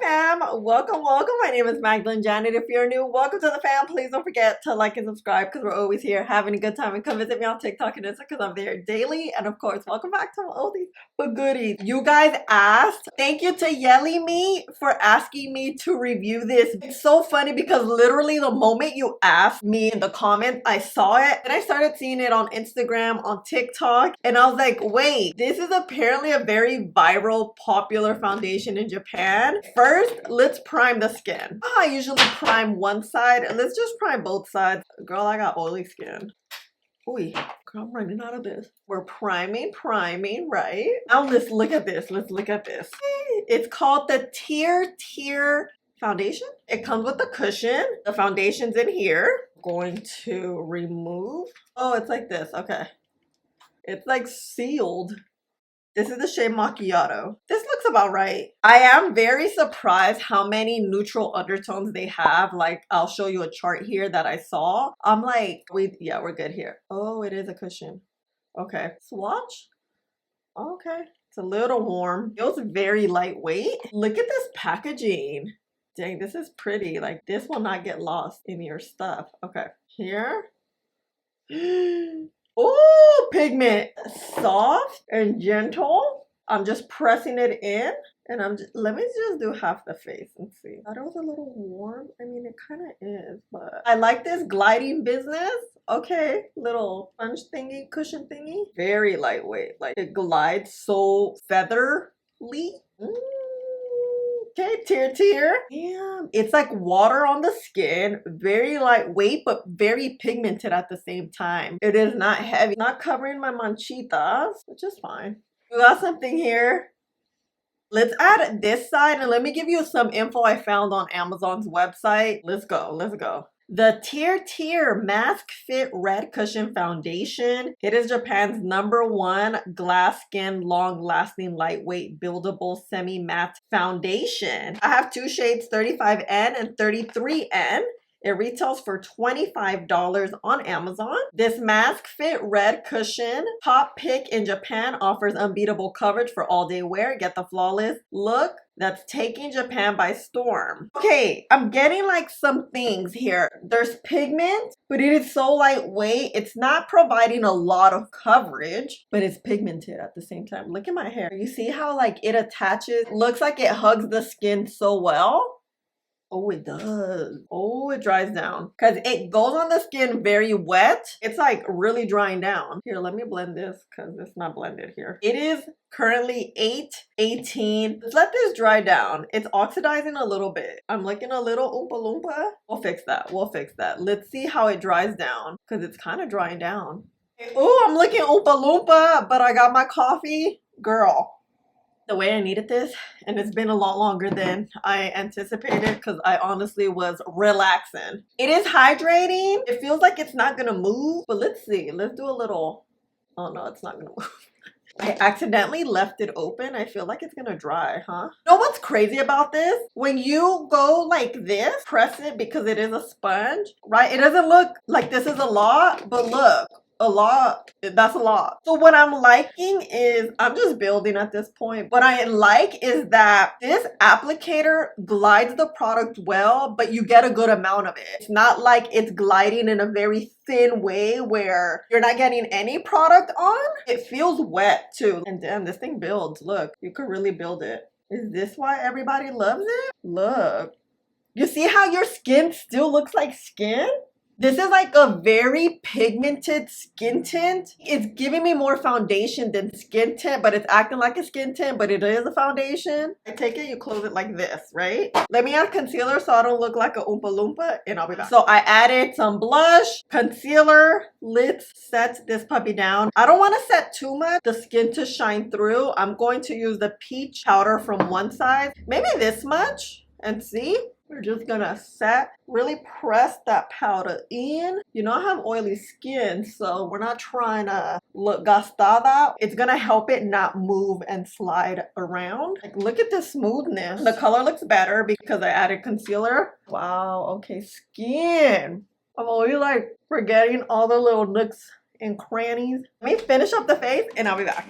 fam, welcome. My name is MagdalineJanet. If you're new, welcome to the fam. Please don't forget to like and subscribe because we're always here having a good time. And come visit me on TikTok and Instagram because I'm there daily. And of course, welcome back to all these goodies. You guys asked. Thank you to Yelly Me for asking me to review this. It's so funny because literally the moment you asked me in the comment, I saw it. And I started seeing it on Instagram, on TikTok. And I was like, wait, this is apparently a very viral, popular foundation in Japan. First, let's prime the skin. I usually prime one side, and let's just prime both sides. Girl, I got oily skin. Ooh, girl, I'm running out of this. We're priming, right? Now let's look at this. It's called the TIRTIR foundation. It comes with a cushion. The foundation's in here. I'm going to remove. Oh, it's like this. Okay. It's like sealed. This is the shade Macchiato. This looks about right. I am very surprised how many neutral undertones they have. Like, I'll show you a chart here that I saw. I'm like, yeah, we're good here. Oh, it is a cushion. Okay, swatch. Okay, it's a little warm. Feels very lightweight. Look at this packaging. Dang, this is pretty. Like, this will not get lost in your stuff. Okay, here. Oh, pigment, soft and gentle. I'm just pressing it in, and let me just do half the face and see. I thought it was a little warm. I mean, it kind of is, but I like this gliding business. Okay, little sponge thingy, cushion thingy. Very lightweight, like it glides so featherly. Okay, TIRTIR. Damn, it's like water on the skin, very lightweight, but very pigmented at the same time. It is not heavy, not covering my manchitas, which is fine. We got something here. Let's add this side, and let me give you some info I found on Amazon's website. Let's go. The TIRTIR Mask Fit Red Cushion Foundation. It is Japan's #1 glass skin, long-lasting, lightweight, buildable, semi-matte foundation. I have two shades, 35N and 33N. It retails for $25 on Amazon. This Mask Fit Red Cushion top pick in Japan offers unbeatable coverage for all-day wear. Get the flawless look that's taking Japan by storm. Okay, I'm getting like some things here. There's pigment, but it is so lightweight. It's not providing a lot of coverage, but it's pigmented at the same time. Look at my hair. You see how like it attaches? Looks like it hugs the skin so well. Oh, it does. Oh, it dries down. Because it goes on the skin very wet. It's like really drying down. Here, let me blend this because it's not blended here. It is currently 8:18. Let's let this dry down. It's oxidizing a little bit. I'm looking a little oompa loompa. We'll fix that. Let's see how it dries down because it's kind of drying down. Oh, I'm looking oompa loompa, but I got my coffee. Girl. The way I needed this, and it's been a lot longer than I anticipated because I honestly was relaxing. It is hydrating. It feels like it's not gonna move, but let's see. Let's do a little. Oh no, it's not gonna move. I accidentally left it open. I feel like it's gonna dry, huh? You know what's crazy about this? When you go like this, press it because it is a sponge, right? It doesn't look like this is a lot, but look. A lot. That's a lot. So what I'm liking is, I'm just building at this point. What I like is that this applicator glides the product well, but you get a good amount of it. It's not like it's gliding in a very thin way where you're not getting any product on. It feels wet too. And damn, this thing builds. Look, you could really build it. Is this why everybody loves it? Look. You see how your skin still looks like skin? This is like a very pigmented skin tint. It's giving me more foundation than skin tint, but it's acting like a skin tint, but it is a foundation. I take it, you close it like this, right? Let me add concealer so I don't look like a Oompa Loompa, and I'll be back. So I added some blush, concealer. Let's set this puppy down. I don't want to set too much, the skin to shine through. I'm going to use the peach powder from one side, maybe this much, and see? We're just gonna set, really press that powder in. You know, I have oily skin, so we're not trying to look gastada. It's gonna help it not move and slide around. Like, look at the smoothness. The color looks better because I added concealer. Wow, okay, skin. I'm always like forgetting all the little nooks and crannies. Let me finish up the face and I'll be back.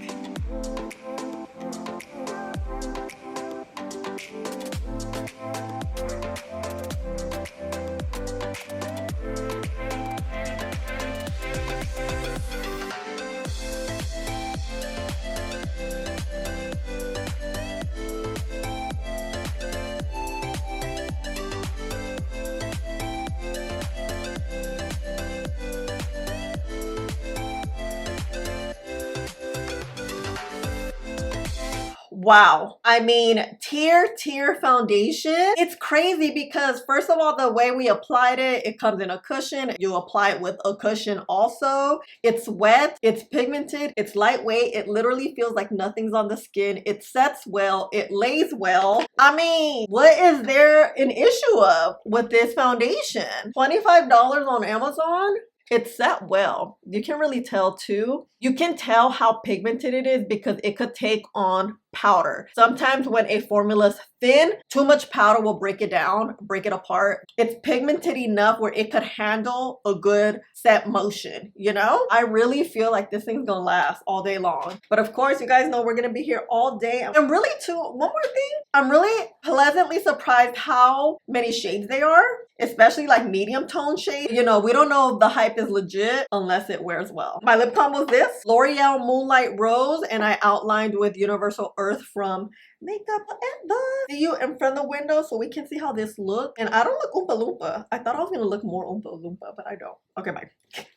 Wow. I mean, TIRTIR foundation, it's crazy because first of all, the way we applied it, it comes in a cushion. You apply it with a cushion also. It's wet, it's pigmented, it's lightweight. It literally feels like nothing's on the skin. It sets well, it lays well. I mean, what is there an issue of with this foundation? $25 on Amazon? It set well. You can really tell too. You can tell how pigmented it is because it could take on powder. Sometimes when a formula is thin, too much powder will break it down, break it apart. It's pigmented enough where it could handle a good set motion, you know? I really feel like this thing's gonna last all day long. But of course, you guys know we're gonna be here all day. And really too, one more thing, I'm really pleasantly surprised how many shades they are, especially like medium tone shade. You know, we don't know if the hype is legit unless it wears well. My lip combo was this L'Oreal Moonlight Rose, and I outlined with Universal Earth from Makeup Forever. See you in front of the window so we can see how this looks. And I don't look Oompa Loompa. I thought I was gonna look more Oompa Loompa, but I don't. Okay, bye.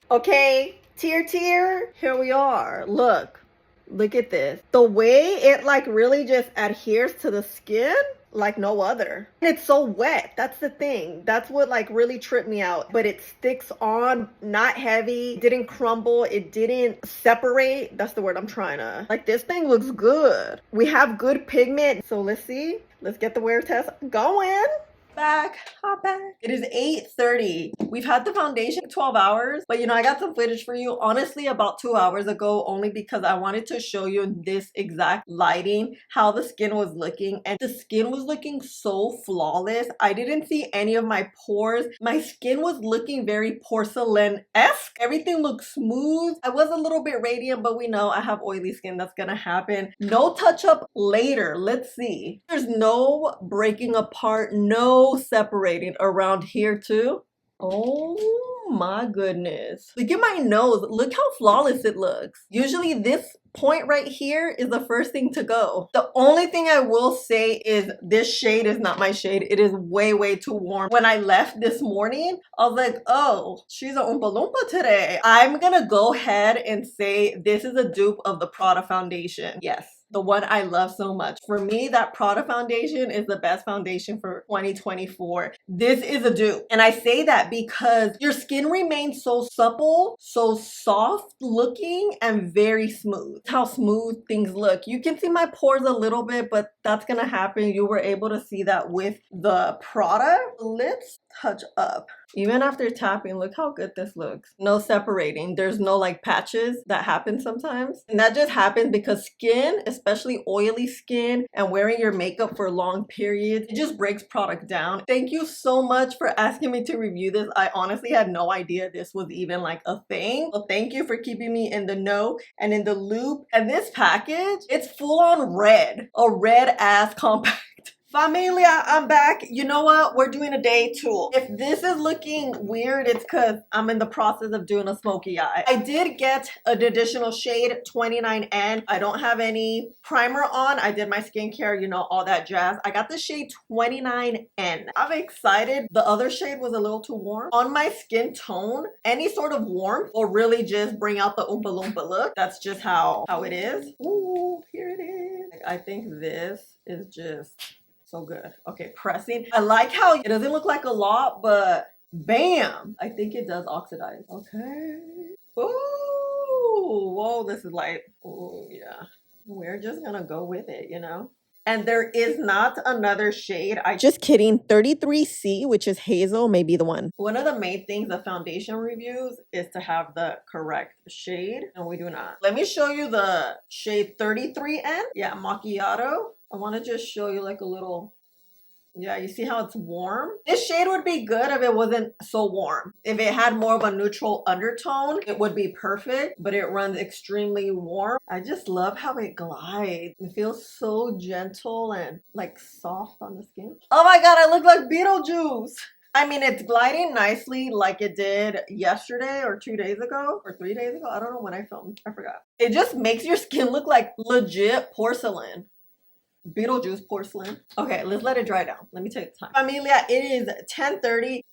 Okay, TIRTIR, here we are. Look at this. The way it like really just adheres to the skin like no other. And it's so wet. That's the thing. That's what like really tripped me out. But it sticks on, not heavy, didn't crumble, it didn't separate. That's the word I'm trying to. Like this thing looks good. We have good pigment. So let's see. Let's get the wear test going. Hop back. It is 8:30. We've had the foundation 12 hours, but you know, I got some footage for you honestly about 2 hours ago, only because I wanted to show you in this exact lighting how the skin was looking, and the skin was looking so flawless. I didn't see any of my pores. My skin was looking very porcelain-esque. Everything looked smooth. I was a little bit radiant, but we know I have oily skin. That's gonna happen. No touch-up later. Let's see. There's no breaking apart, no separating around here too. Oh my goodness. Look at my nose. Look how flawless it looks. Usually this point right here is the first thing to go. The only thing I will say is this shade is not my shade. It is way too warm. When I left this morning, I was like, oh, she's a Oompa Loompa today. I'm gonna go ahead and say this is a dupe of the Prada foundation. Yes, the one I love so much. For me, that Prada foundation is the best foundation for 2024. This is a dupe. And I say that because your skin remains so supple, so soft looking, and very smooth. How smooth things look. You can see my pores a little bit, but that's gonna happen. You were able to see that with the Prada. Let's touch up. Even after tapping, look how good this looks. No separating. There's no like patches that happen sometimes. And that just happens because skin, especially oily skin and wearing your makeup for long periods, it just breaks product down. Thank you so much for asking me to review this. I honestly had no idea this was even like a thing. So thank you for keeping me in the know and in the loop. And this package, it's full on red. A red ass compact. Familia, I'm back. You know what? We're doing a day 2. If this is looking weird, it's because I'm in the process of doing a smoky eye. I did get an additional shade, 29N. I don't have any primer on. I did my skincare, you know, all that jazz. I got the shade 29N. I'm excited. The other shade was a little too warm. On my skin tone, any sort of warmth will really just bring out the Oompa Loompa look. That's just how it is. Ooh, here it is. I think this is just so good. Okay, pressing. I like how it doesn't look like a lot, but bam! I think it does oxidize. Okay. Ooh, whoa, this is light. Oh, yeah. We're just gonna go with it, you know? And there is not another shade. Just kidding. 33C, which is hazel, may be the one. One of the main things of foundation reviews is to have the correct shade, and we do not. Let me show you the shade 33N. Yeah, macchiato. I want to just show you like a little, yeah, you see how it's warm? This shade would be good if it wasn't so warm. If it had more of a neutral undertone, it would be perfect, but it runs extremely warm. I just love how it glides. It feels so gentle and like soft on the skin. Oh my God, I look like Beetlejuice. I mean, it's gliding nicely like it did yesterday or 2 days ago or 3 days ago. I don't know when I filmed, I forgot. It just makes your skin look like legit porcelain. Beetlejuice porcelain. Okay, let's let it dry down. Let me take the time. Familia, it is 10:30.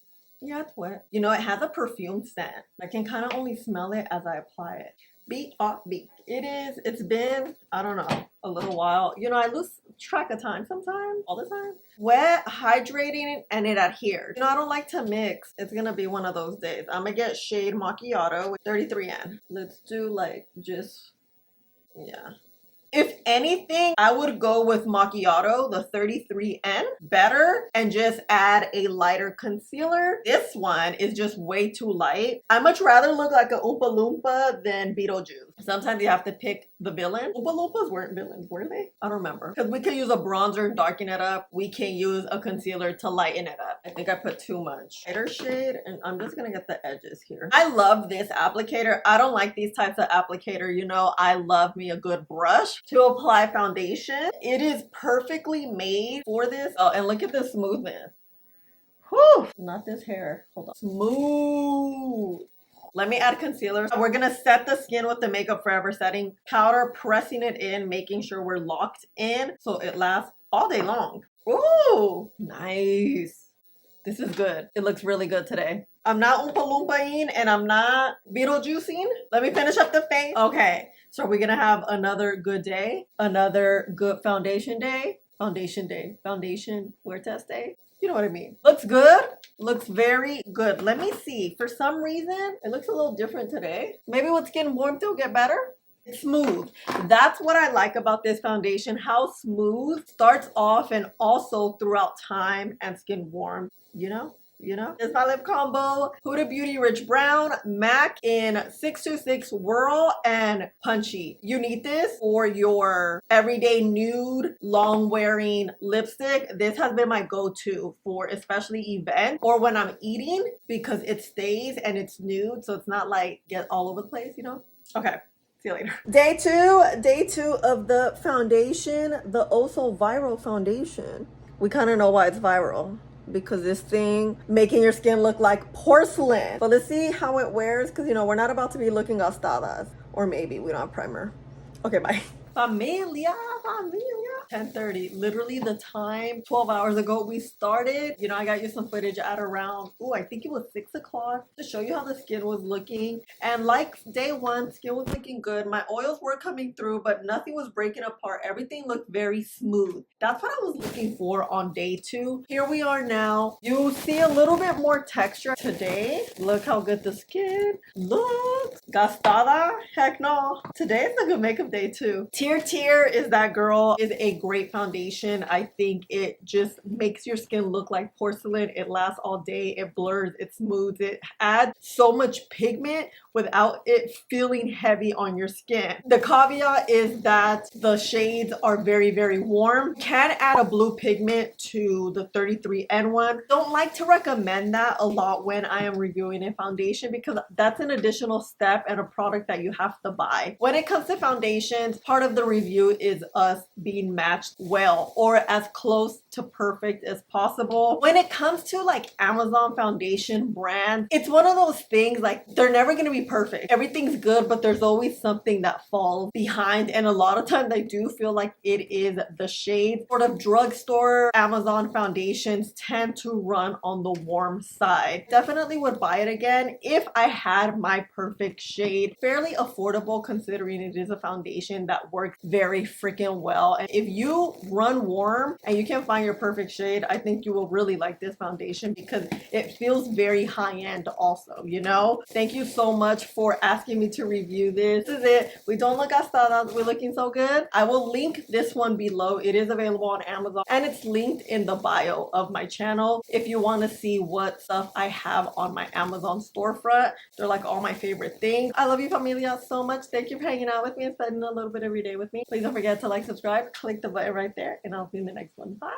Yeah, it's wet. You know, it has a perfume scent. I can kind of only smell it as I apply it. BRB. It's been, I don't know, a little while. You know, I lose track of time sometimes, all the time. Wet, hydrating, and it adheres. You know, I don't like to mix. It's gonna be one of those days. I'm gonna get Shade Macchiato with 33N. Let's do like just, yeah. If anything, I would go with Macchiato, the 33N, better, and just add a lighter concealer. This one is just way too light. I much rather look like a Oompa Loompa than Beetlejuice. Sometimes you have to pick the villain. Oompa Loompas weren't villains, were they? I don't remember. Because we can use a bronzer and darken it up. We can use a concealer to lighten it up. I think I put too much. Lighter shade, and I'm just gonna get the edges here. I love this applicator. I don't like these types of applicator. You know, I love me a good brush to apply foundation. It is perfectly made for this. Oh, and look at the smoothness. Whew, not this hair. Hold on. Smooth. Let me add concealer. We're gonna set the skin with the Makeup Forever setting powder, pressing it in, making sure we're locked in so it lasts all day long. Ooh, nice. This is good. It looks really good today. I'm not Oompa Loompaing and I'm not Beetlejuicing. Let me finish up the face. Okay, so we're gonna have another good day, another good foundation day, foundation wear test day. You know what I mean? Looks good. Looks very good. Let me see. For some reason, it looks a little different today. Maybe with skin warmth, it'll get better. It's smooth. That's what I like about this foundation. How smooth starts off and also throughout time and skin warmth. You know? It's my lip combo. Huda Beauty Rich Brown, MAC in 626 Whirl and Punchy. You need this for your everyday nude, long wearing lipstick. This has been my go-to for especially events or when I'm eating because it stays and it's nude. So it's not like get all over the place, you know? Okay. See you later. Day two of the foundation, the also viral foundation. We kind of know why it's viral. Because this thing making your skin look like porcelain. But let's see how it wears because you know we're not about to be looking gastadas, or maybe we don't have primer. Okay, bye. Familia. 10:30. Literally the time 12 hours ago we started. You know, I got you some footage at around, I think it was 6 o'clock to show you how the skin was looking. And like day one, skin was looking good. My oils were coming through, but nothing was breaking apart. Everything looked very smooth. That's what I was looking for on day two. Here we are now. You see a little bit more texture today. Look how good the skin looks. Gastada? Heck no. Today is a good makeup day too. TIRTIR is that girl. Is a great foundation. I think it just makes your skin look like porcelain. It lasts all day. It blurs. It smooths. It adds so much pigment without it feeling heavy on your skin. The caveat is that the shades are very, very warm. You can add a blue pigment to the 33N one. Don't like to recommend that a lot when I am reviewing a foundation because that's an additional step and a product that you have to buy. When it comes to foundations, part of the review is us being matched well or as close to perfect as possible. When it comes to like Amazon foundation brands, it's one of those things like they're never going to be perfect. Everything's good, but there's always something that falls behind. And a lot of times I do feel like it is the shade. Sort of drugstore Amazon foundations tend to run on the warm side. Definitely would buy it again if I had my perfect shade. Fairly affordable considering it is a foundation that works very freaking well. And if you run warm and you can find your perfect shade, I think you will really like this foundation because it feels very high-end also, you know? Thank you so much for asking me to review this. This is it. We don't look gastadas. We're looking so good. I will link this one below. It is available on Amazon and it's linked in the bio of my channel if you want to see what stuff I have on my Amazon storefront. They're like all my favorite things. I love you, familia, so much. Thank you for hanging out with me and spending a little bit every day with me. Please don't forget to like, subscribe, click the button right there, and I'll see you in the next one. Bye.